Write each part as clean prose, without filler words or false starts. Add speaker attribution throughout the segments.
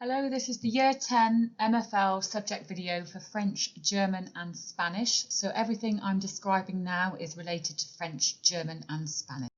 Speaker 1: Hello, this is the Year 10 MFL subject video for French, German and Spanish. So everything I'm describing now is related to French, German and Spanish.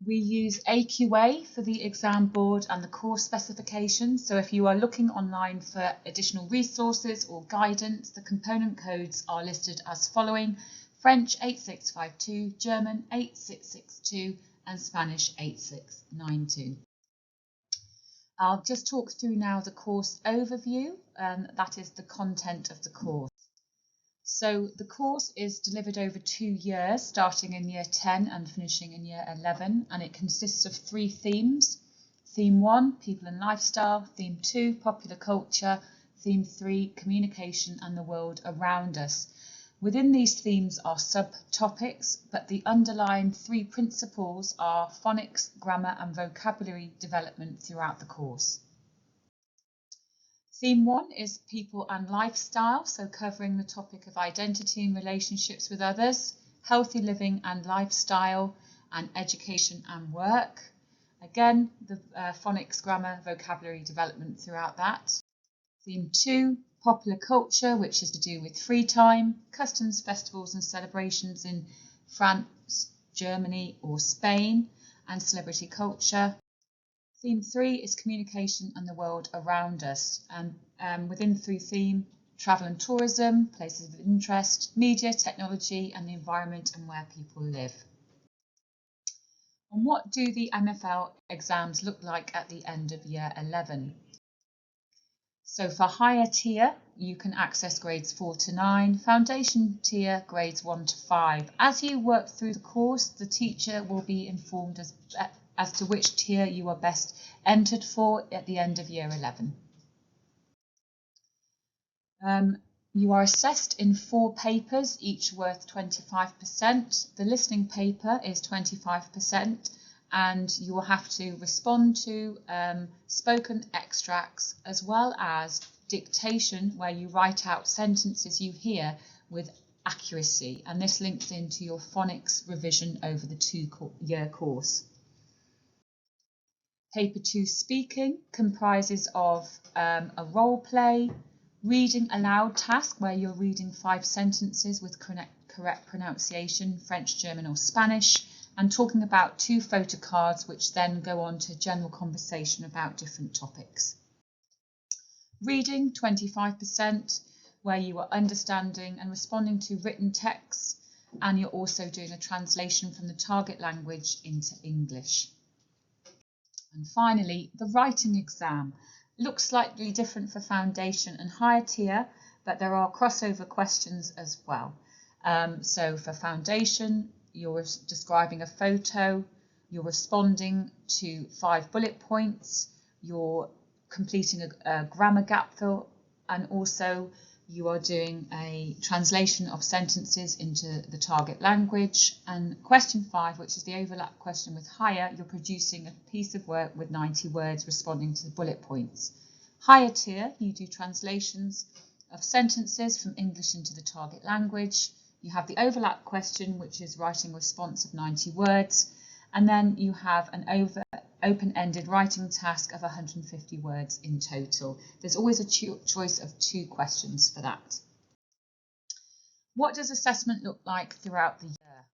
Speaker 1: We use AQA for the exam board and the course specifications. So if you are looking online for additional resources or guidance, the component codes are listed as following: French 8652, German 8662 and Spanish 8692. I'll just talk through now the course overview, and that is the content of the course. So the course is delivered over 2 years, starting in year 10 and finishing in year 11, and it consists of 3 themes. Theme 1, people and lifestyle. Theme 2, popular culture. Theme 3, communication and the world around us. Within these themes are subtopics, but the underlying 3 principles are phonics, grammar and vocabulary development throughout the course. Theme 1 is people and lifestyle, so covering the topic of identity and relationships with others, healthy living and lifestyle, and education and work. Again, the phonics, grammar, vocabulary development throughout that. Theme 2, popular culture, which is to do with free time, customs, festivals and celebrations in France, Germany or Spain, and celebrity culture. Theme 3 is communication and the world around us, and within the 3 theme, travel and tourism, places of interest, media, technology and the environment and where people live. And what do the MFL exams look like at the end of year 11? So for higher tier, you can access grades 4 to 9, foundation tier grades 1 to 5. As you work through the course, the teacher will be informed as to which tier you are best entered for at the end of year 11. You are assessed in 4 papers, each worth 25%. The listening paper is 25%, and you will have to respond to spoken extracts as well as dictation, where you write out sentences you hear with accuracy, and this links into your phonics revision over the 2-year course. Paper 2 speaking comprises of a role play, reading aloud task where you're reading 5 sentences with correct pronunciation, French, German or Spanish, and talking about 2 photo cards which then go on to general conversation about different topics. Reading 25%, where you are understanding and responding to written texts, and you're also doing a translation from the target language into English. And finally, the writing exam looks slightly different for foundation and higher tier, but there are crossover questions as well. So for foundation, you're describing a photo, you're responding to 5 bullet points, you're completing a grammar gap fill, and also you are doing a translation of sentences into the target language. And question 5, which is the overlap question with higher, you're producing a piece of work with 90 words responding to the bullet points. Higher tier, you do translations of sentences from English into the target language. You have the overlap question, which is writing a response of 90 words. And then you have an open-ended writing task of 150 words in total. There's always a choice of 2 questions for that. What does assessment look like throughout the year?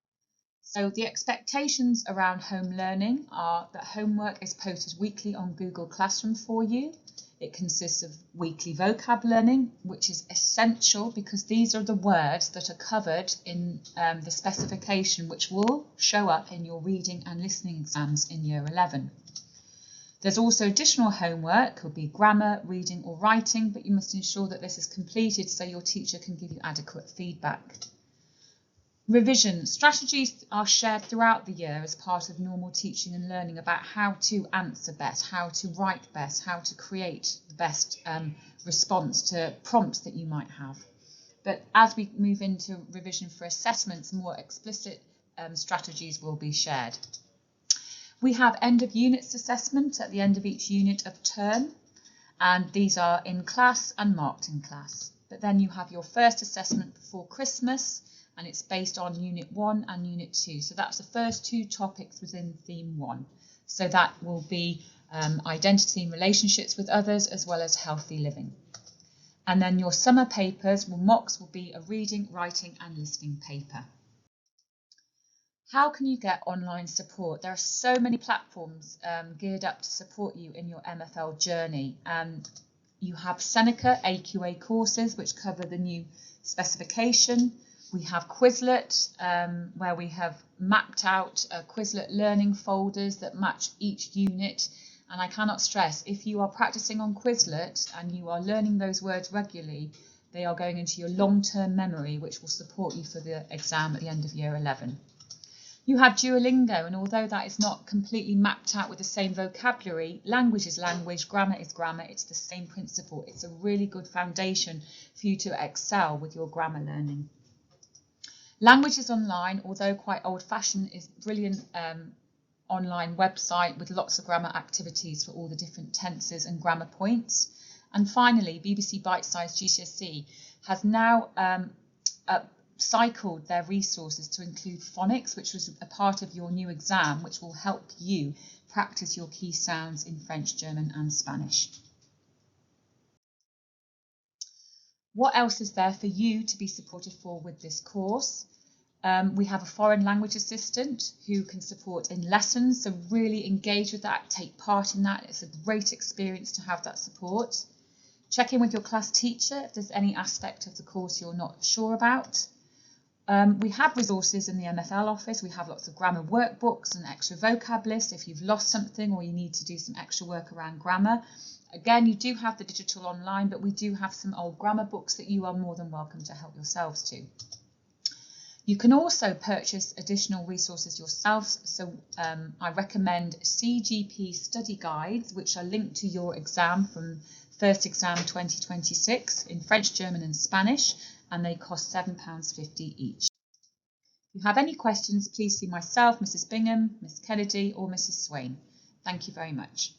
Speaker 1: So the expectations around home learning are that homework is posted weekly on Google Classroom for you. It consists of weekly vocab learning, which is essential because these are the words that are covered in the specification, which will show up in your reading and listening exams in year 11. There's also additional homework, could be grammar, reading or writing, but you must ensure that this is completed so your teacher can give you adequate feedback. Revision strategies are shared throughout the year as part of normal teaching and learning about how to answer best, how to write best, how to create the best response to prompts that you might have. But as we move into revision for assessments, more explicit strategies will be shared. We have end of units assessment at the end of each unit of term, and these are in class and marked in class. But then you have your first assessment before Christmas, and it's based on Unit 1 and Unit 2. So that's the first 2 topics within Theme 1. So that will be identity and relationships with others, as well as healthy living. And then your summer papers, mocks will be a reading, writing and listening paper. How can you get online support? There are so many platforms geared up to support you in your MFL journey. You have Seneca AQA courses, which cover the new specification. We have Quizlet, where we have mapped out Quizlet learning folders that match each unit. And I cannot stress, if you are practicing on Quizlet and you are learning those words regularly, they are going into your long-term memory, which will support you for the exam at the end of year 11. You have Duolingo, and although that is not completely mapped out with the same vocabulary, language is language, grammar is grammar, it's the same principle. It's a really good foundation for you to excel with your grammar learning. Languages Online, although quite old-fashioned, is brilliant online website with lots of grammar activities for all the different tenses and grammar points. And finally, BBC Bite-Size GCSE has now cycled their resources to include phonics, which was a part of your new exam, which will help you practice your key sounds in French, German and Spanish. What else is there for you to be supported for with this course? We have a foreign language assistant who can support in lessons, so really engage with that, take part in that. It's a great experience to have that support. Check in with your class teacher if there's any aspect of the course you're not sure about. We have resources in the MFL office. We have lots of grammar workbooks and extra vocab lists if you've lost something or you need to do some extra work around grammar. Again, you do have the digital online, but we do have some old grammar books that you are more than welcome to help yourselves to. You can also purchase additional resources yourselves, so I recommend CGP study guides, which are linked to your exam from first exam 2026 in French, German and Spanish, and they cost £7.50 each. If you have any questions, please see myself, Mrs. Bingham, Miss Kennedy or Mrs. Swain. Thank you very much.